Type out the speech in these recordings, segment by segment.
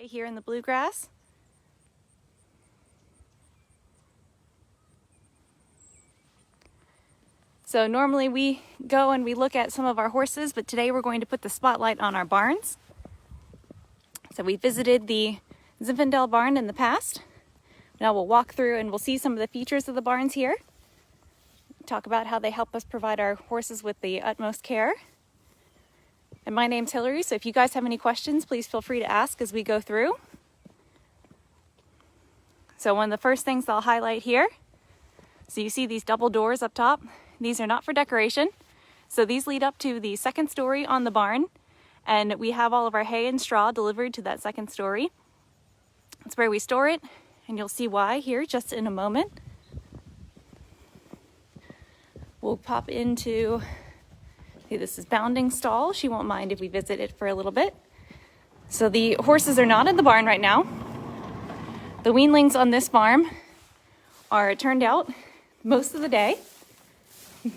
right here in the bluegrass. So normally we go and we look at some of our horses, but today we're going to put the spotlight on our barns. So we visited the Zinfandel barn in the past. Now we'll walk through and we'll see some of the features of the barns here. Talk about how they help us provide our horses with the utmost care. And my name's Hillary, so if you guys have any questions, please feel free to ask as we go through. So one of the first things I'll highlight here, so you see these double doors up top. These are not for decoration. So these lead up to the second story on the barn, and we have all of our hay and straw delivered to that second story. That's where we store it, and you'll see why here just in a moment. We'll pop into, this is Bounding's stall. She won't mind if we visit it for a little bit. So the horses are not in the barn right now. The weanlings on this farm are turned out most of the day.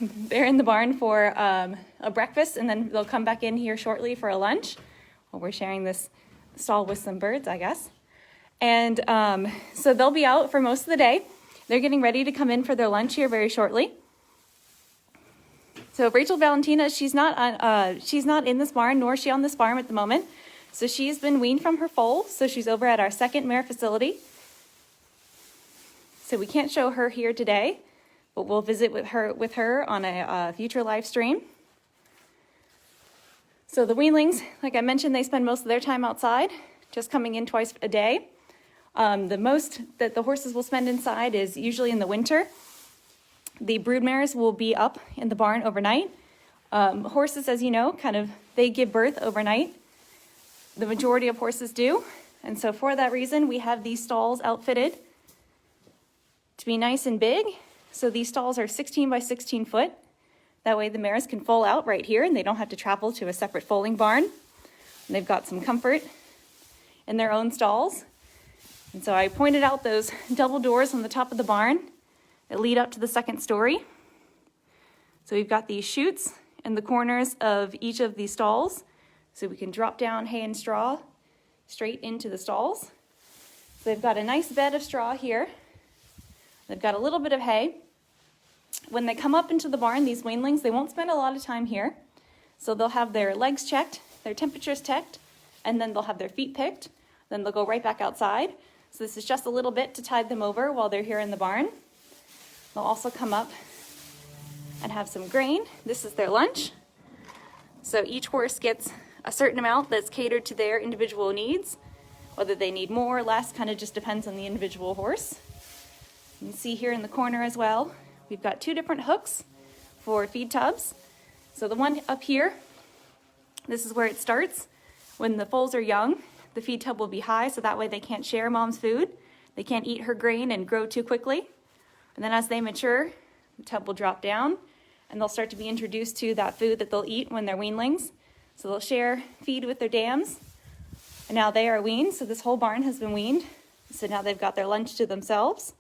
They're in the barn for a breakfast, and then they'll come back in here shortly for a lunch. Well, we're sharing this stall with some birds, I guess. And so they'll be out for most of the day. They're getting ready to come in for their lunch here very shortly. So Rachel Valentina, she's not in this barn, nor is she on this farm at the moment. So she's been weaned from her foal. So she's over at our second mare facility. So we can't show her here today, but we'll visit with her on a future live stream. So the weanlings, like I mentioned, they spend most of their time outside, just coming in twice a day. The most that the horses will spend inside is usually in the winter. The brood mares will be up in the barn overnight. Horses, as you know, they give birth overnight. The majority of horses do. And so for that reason, we have these stalls outfitted to be nice and big. So these stalls are 16 by 16 foot. That way the mares can foal out right here and they don't have to travel to a separate foaling barn. And they've got some comfort in their own stalls. And so I pointed out those double doors on the top of the barn that lead up to the second story. So we've got these chutes in the corners of each of these stalls. So we can drop down hay and straw straight into the stalls. So they've got a nice bed of straw here. They've got a little bit of hay. When they come up into the barn, these weanlings, they won't spend a lot of time here. So they'll have their legs checked, their temperatures checked, and then they'll have their feet picked. Then they'll go right back outside. So this is just a little bit to tide them over while they're here in the barn. They'll also come up and have some grain. This is their lunch. So each horse gets a certain amount that's catered to their individual needs. Whether they need more or less kind of just depends on the individual horse. You can see here in the corner as well, we've got two different hooks for feed tubs. So the one up here, this is where it starts. When the foals are young, the feed tub will be high, so that way they can't share mom's food. They can't eat her grain and grow too quickly. And then as they mature, the tub will drop down and they'll start to be introduced to that food that they'll eat when they're weanlings. So they'll share feed with their dams. And now they are weaned, so this whole barn has been weaned. So now they've got their lunch to themselves.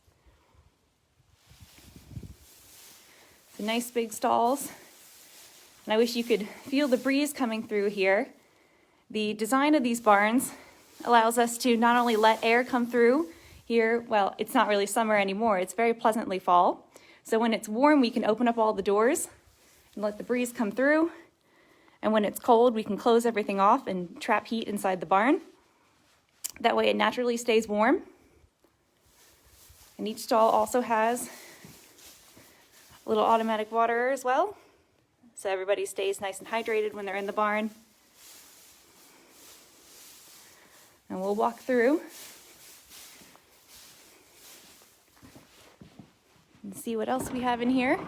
So nice big stalls. And I wish you could feel the breeze coming through here. The design of these barns allows us to not only let air come through here, well, it's not really summer anymore, it's very pleasantly fall. So when it's warm, we can open up all the doors and let the breeze come through. And when it's cold, we can close everything off and trap heat inside the barn. That way it naturally stays warm. And each stall also has a little automatic water as well. So everybody stays nice and hydrated when they're in the barn. And we'll walk through and see what else we have in here.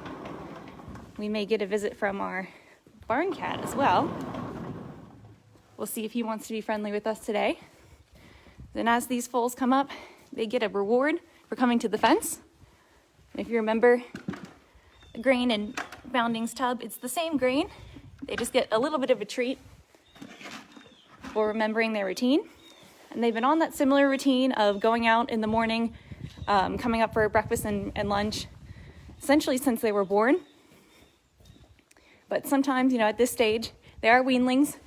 We may get a visit from our barn cat as well. We'll see if he wants to be friendly with us today. Then as these foals come up, they get a reward for coming to the fence. And if you remember the grain in Bounding's tub, it's the same grain. They just get a little bit of a treat for remembering their routine. And they've been on that similar routine of going out in the morning, coming up for breakfast and lunch, essentially since they were born. But sometimes, at this stage, they are weanlings,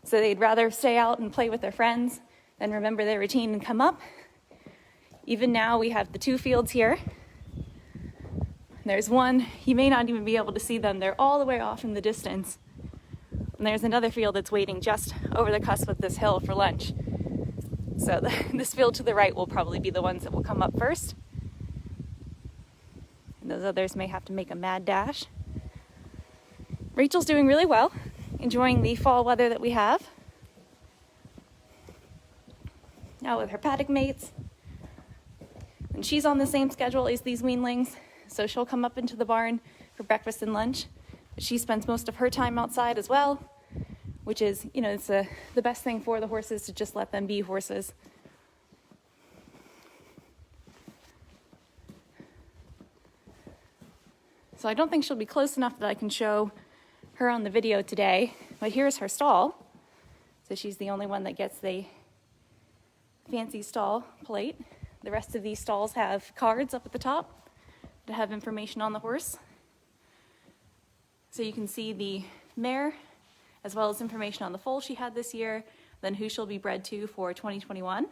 so they'd rather stay out and play with their friends. then remember their routine and come up. Even now we have the 2 fields here. There's one, you may not even be able to see them. They're all the way off in the distance. And there's another field that's waiting just over the cusp of this hill for lunch. So this field to the right will probably be the ones that will come up first. And those others may have to make a mad dash. Rachel's doing really well, enjoying the fall weather that we have. Now with her paddock mates. And she's on the same schedule as these weanlings, so she'll come up into the barn for breakfast and lunch. But she spends most of her time outside as well, which is, it's the best thing for the horses to just let them be horses. So I don't think she'll be close enough that I can show her on the video today, but here's her stall. So she's the only one that gets the fancy stall plate. The rest of these stalls have cards up at the top that have information on the horse. So you can see the mare, as well as information on the foal she had this year, then who she'll be bred to for 2021.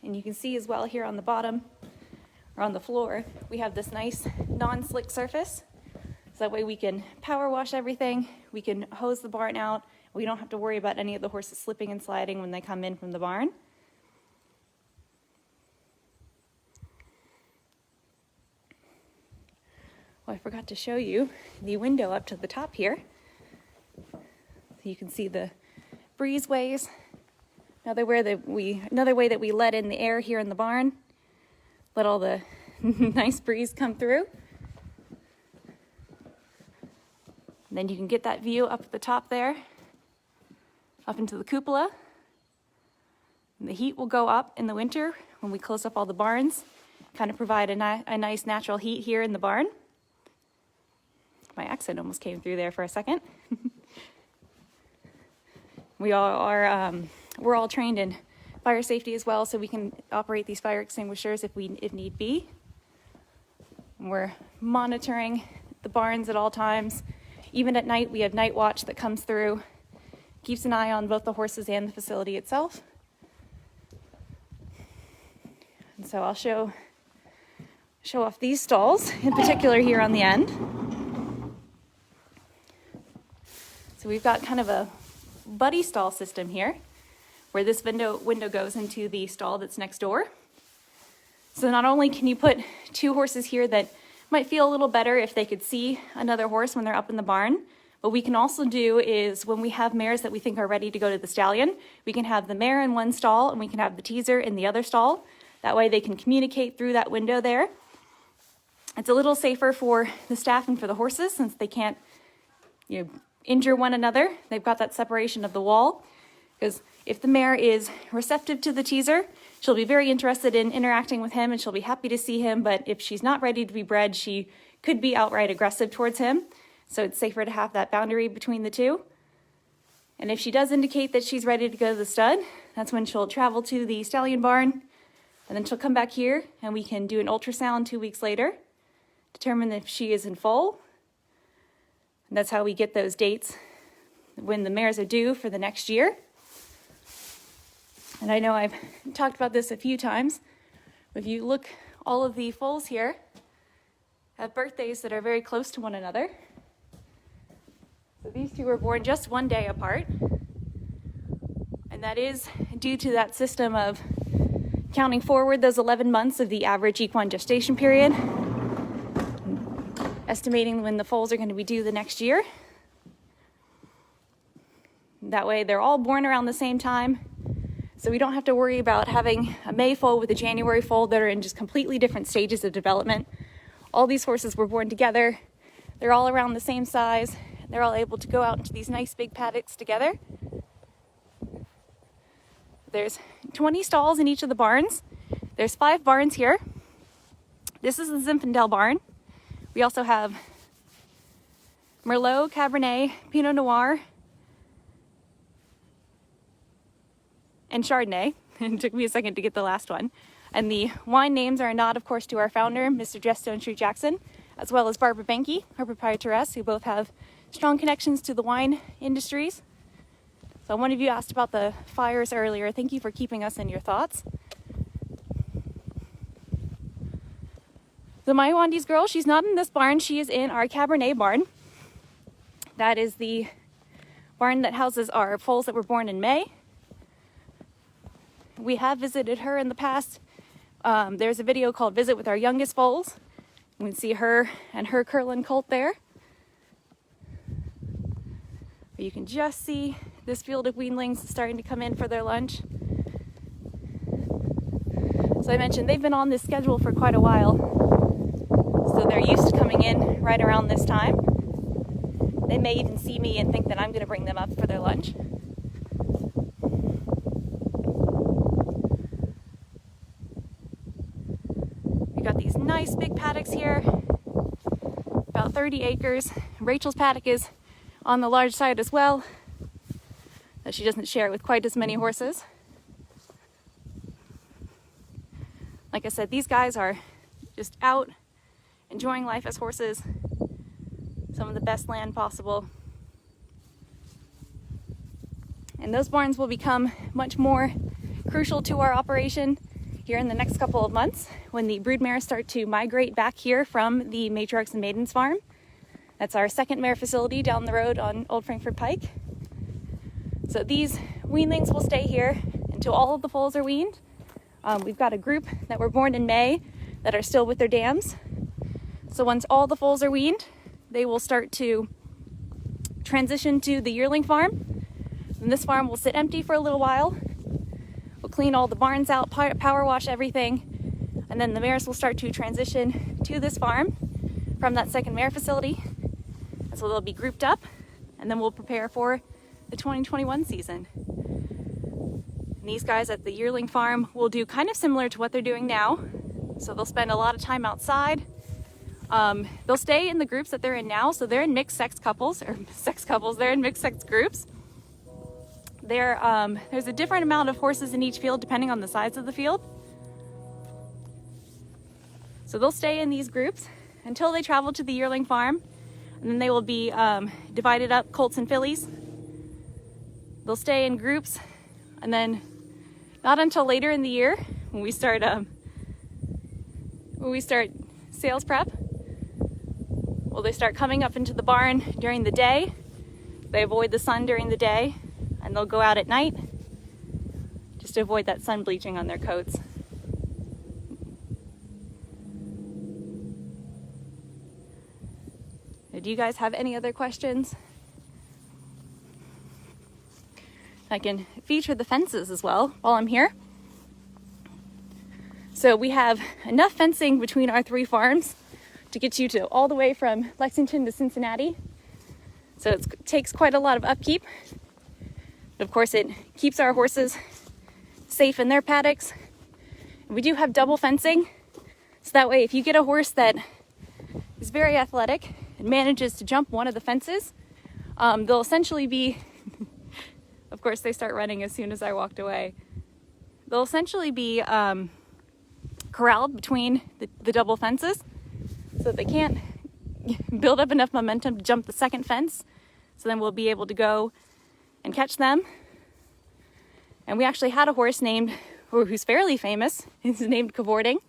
And you can see as well here on the bottom, or on the floor, we have this nice non-slick surface. So that way we can power wash everything, we can hose the barn out, we don't have to worry about any of the horses slipping and sliding when they come in from the barn. Well, I forgot to show you the window up to the top here. So you can see the breezeways. Another way that we let in the air here in the barn. Let all the nice breeze come through. And then you can get that view up at the top there, up into the cupola. And the heat will go up in the winter when we close up all the barns, kind of provide a nice natural heat here in the barn. My accent almost came through there for a second. We're all trained in fire safety as well, so we can operate these fire extinguishers if need be. And we're monitoring the barns at all times. Even at night, we have night watch that comes through, keeps an eye on both the horses and the facility itself. And so I'll show off these stalls, in particular here on the end. So we've got kind of a buddy stall system here, where this window goes into the stall that's next door. So not only can you put 2 horses here that might feel a little better if they could see another horse when they're up in the barn, what we can also do is when we have mares that we think are ready to go to the stallion, we can have the mare in one stall and we can have the teaser in the other stall. That way they can communicate through that window there. It's a little safer for the staff and for the horses since they can't injure one another. They've got that separation of the wall. Because if the mare is receptive to the teaser, she'll be very interested in interacting with him and she'll be happy to see him. But if she's not ready to be bred, she could be outright aggressive towards him. So it's safer to have that boundary between the two. And if she does indicate that she's ready to go to the stud, that's when she'll travel to the stallion barn. And then she'll come back here and we can do an ultrasound 2 weeks later, determine if she is in foal. And that's how we get those dates when the mares are due for the next year. And I know I've talked about this a few times. If you look, all of the foals here have birthdays that are very close to one another. So these 2 were born just 1 day apart. And that is due to that system of counting forward those 11 months of the average equine gestation period, estimating when the foals are going to be due the next year. That way they're all born around the same time. So we don't have to worry about having a May foal with a January foal that are in just completely different stages of development. All these horses were born together. They're all around the same size. They're all able to go out into these nice big paddocks together. There's 20 stalls in each of the barns. There's 5 barns here. This is the Zinfandel barn. We also have Merlot, Cabernet, Pinot Noir, and Chardonnay. It took me a second to get the last one. And the wine names are a nod, of course, to our founder, Mr. Jess Stonestreet Jackson, as well as Barbara Benke, our proprietress, who both have strong connections to the wine industries. So one of you asked about the fires earlier. Thank you for keeping us in your thoughts. The Maiwandi's girl, she's not in this barn. She is in our Cabernet barn. That is the barn that houses our foals that were born in May. We have visited her in the past. There's a video called Visit with Our Youngest Foals. You can see her and her Curlin colt there. You can just see this field of weanlings starting to come in for their lunch. So I mentioned they've been on this schedule for quite a while. So they're used to coming in right around this time. They may even see me and think that I'm going to bring them up for their lunch. We've got these nice big paddocks here, about 30 acres. Rachel's paddock is on the large side as well, though she doesn't share it with quite as many horses. Like I said, these guys are just out enjoying life as horses, some of the best land possible. And those barns will become much more crucial to our operation here in the next couple of months when the brood mares start to migrate back here from the Matriarchs and Maidens farm. That's our second mare facility down the road on Old Frankfurt Pike. So these weanlings will stay here until all of the foals are weaned. We've got a group that were born in May that are still with their dams. So once all the foals are weaned, they will start to transition to the yearling farm. And this farm will sit empty for a little while. We'll clean all the barns out, power wash everything, and then the mares will start to transition to this farm from that second mare facility. And so they'll be grouped up, and then we'll prepare for the 2021 season. And these guys at the yearling farm will do kind of similar to what they're doing now. So they'll spend a lot of time outside. They'll stay in the groups that they're in now. So they're in mixed sex couples, they're in mixed sex groups. There's a different amount of horses in each field depending on the size of the field. So they'll stay in these groups until they travel to the yearling farm, and then they will be divided up, colts and fillies. They'll stay in groups, and then not until later in the year when we start sales prep, will they start coming up into the barn during the day. They avoid the sun during the day, and they'll go out at night just to avoid that sun bleaching on their coats. Do you guys have any other questions? I can feature the fences as well while I'm here. So we have enough fencing between our three farms to get you to all the way from Lexington to Cincinnati. So it takes quite a lot of upkeep. But of course, it keeps our horses safe in their paddocks. And we do have double fencing. So that way, if you get a horse that is very athletic and manages to jump one of the fences, they'll essentially be, of course, they start running as soon as I walked away. They'll essentially be corralled between the double fences so that they can't build up enough momentum to jump the second fence. So then we'll be able to go and catch them. And we actually had a horse who's fairly famous. It's named Cavorting.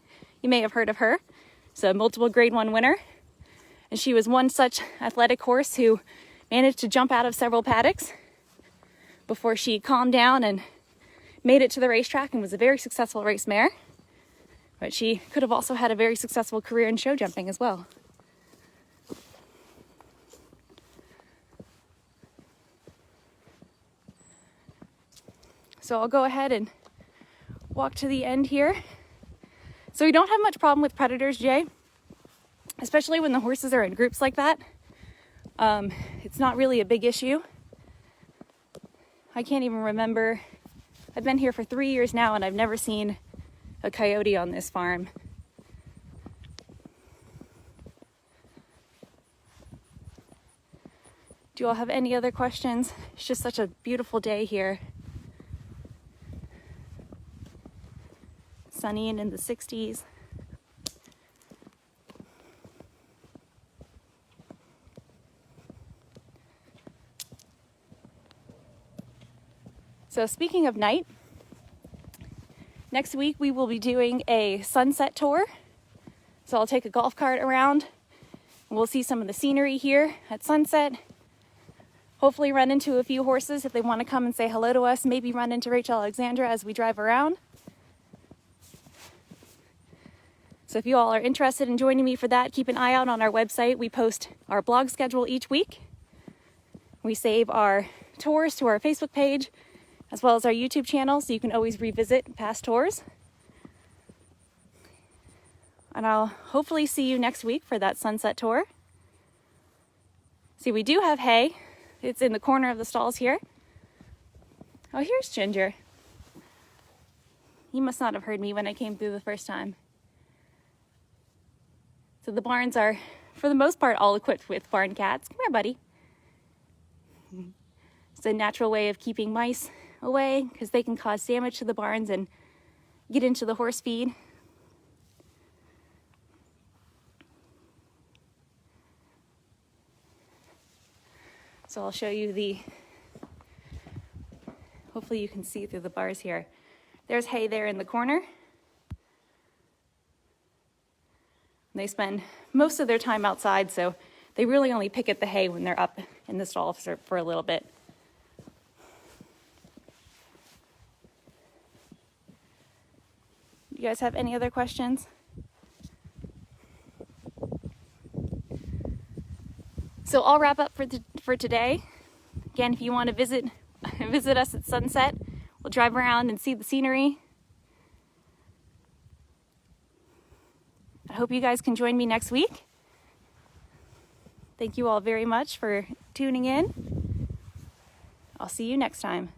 You may have heard of her. It's a multiple grade 1 winner. And she was one such athletic horse who managed to jump out of several paddocks before she calmed down and made it to the racetrack and was a very successful race mare. But she could have also had a very successful career in show jumping as well. So I'll go ahead and walk to the end here. So we don't have much problem with predators, Jay, especially when the horses are in groups like that. It's not really a big issue. I can't even remember. I've been here for 3 years now and I've never seen a coyote on this farm. Do you all have any other questions? It's just such a beautiful day here. Sunny and in the 60s. So speaking of night, next week we will be doing a sunset tour. So I'll take a golf cart around and we'll see some of the scenery here at sunset. Hopefully run into a few horses if they want to come and say hello to us. Maybe run into Rachel Alexandra as we drive around. So if you all are interested in joining me for that, keep an eye out on our website. We post our blog schedule each week. We save our tours to our Facebook page as well as our YouTube channel, so you can always revisit past tours. And I'll hopefully see you next week for that sunset tour. See, we do have hay. It's in the corner of the stalls here. Oh, here's Ginger. He must not have heard me when I came through the first time. So the barns are, for the most part, all equipped with barn cats. Come here, buddy. It's a natural way of keeping mice away because they can cause damage to the barns and get into the horse feed. So I'll show you hopefully you can see through the bars here. There's hay there in the corner. They spend most of their time outside, so they really only pick at the hay when they're up in the stall for a little bit. You guys have any other questions? So I'll wrap up for today. Again, if you want to visit us at sunset, we'll drive around and see the scenery. I hope you guys can join me next week. Thank you all very much for tuning in. I'll see you next time.